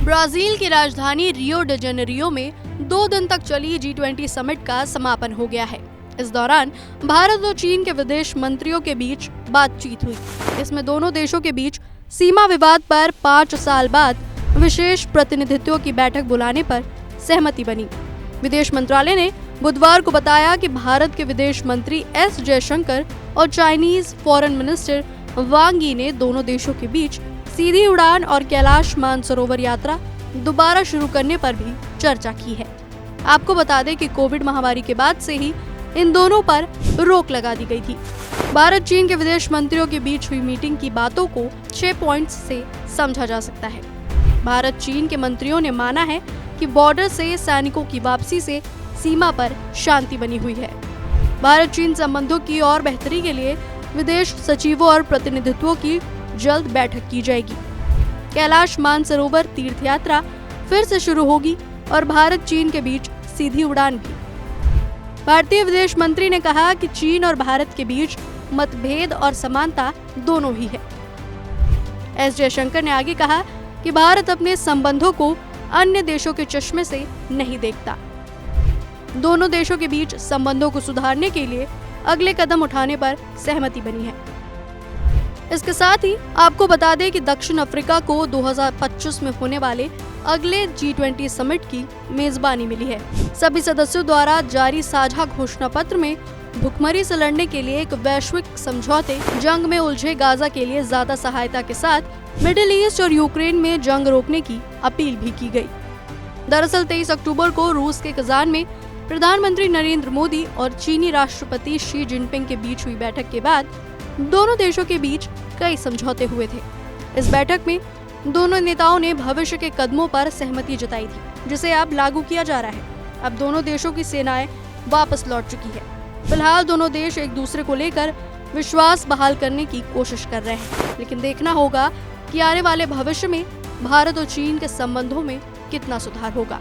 Brazil की राजधानी Rio de Janeiro में 2 दिन तक चली G20 समिट का समापन हो गया है। इस दौरान भारत और चीन के विदेश मंत्रियों के बीच बातचीत हुई। इसमें दोनों देशों के बीच सीमा विवाद पर 5 साल बाद विशेष प्रतिनिधित्व की बैठक बुलाने पर सहमति बनी। विदेश मंत्रालय ने बुधवार को बताया कि भारत के विदेश मंत्री एस जयशंकर और चाइनीज फॉरेन मिनिस्टर वांग यी ने दोनों देशों के बीच सीधी उड़ान और कैलाश मानसरोवर यात्रा दोबारा शुरू करने पर भी चर्चा की है। आपको बता दें कि कोविड महामारी के बाद से ही इन दोनों पर रोक लगा दी गई थी। भारत चीन के विदेश मंत्रियों के बीच हुई मीटिंग की बातों को 6 पॉइंट्स से समझा जा सकता है। भारत चीन के मंत्रियों ने माना है कि बॉर्डर से सैनिकों की वापसी से सीमा पर शांति बनी हुई है। भारत चीन संबंधों की और बेहतरी के लिए विदेश सचिवों और प्रतिनिधित्वों की जल्द बैठक की जाएगी। कैलाश मानसरोवर तीर्थ यात्रा फिर से शुरू होगी और भारत चीन के बीच सीधी उड़ान भी। भारतीय विदेश मंत्री ने कहा कि चीन और भारत के बीच मतभेद और समानता दोनों ही है। एस जयशंकर ने आगे कहा कि भारत अपने संबंधों को अन्य देशों के चश्मे से नहीं देखता। दोनों देशों के बीच संबंधों को सुधारने के लिए अगले कदम उठाने पर सहमति बनी है। इसके साथ ही आपको बता दें कि दक्षिण अफ्रीका को 2025 में होने वाले अगले G20 समिट की मेजबानी मिली है। सभी सदस्यों द्वारा जारी साझा घोषणा पत्र में भुखमरी से लड़ने के लिए एक वैश्विक समझौते, जंग में उलझे गाजा के लिए ज्यादा सहायता के साथ मिडिल ईस्ट और यूक्रेन में जंग रोकने की अपील भी की गई। दरअसल 23 अक्टूबर को रूस के कजान में प्रधानमंत्री नरेंद्र मोदी और चीनी राष्ट्रपति शी जिनपिंग के बीच हुई बैठक के बाद दोनों देशों के बीच कई समझौते हुए थे। इस बैठक में दोनों नेताओं ने भविष्य के कदमों पर सहमति जताई थी, जिसे अब लागू किया जा रहा है। अब दोनों देशों की सेनाएं वापस लौट चुकी है। फिलहाल दोनों देश एक दूसरे को लेकर विश्वास बहाल करने की कोशिश कर रहे हैं, लेकिन देखना होगा कि आने वाले भविष्य में भारत और चीन के संबंधों में कितना सुधार होगा।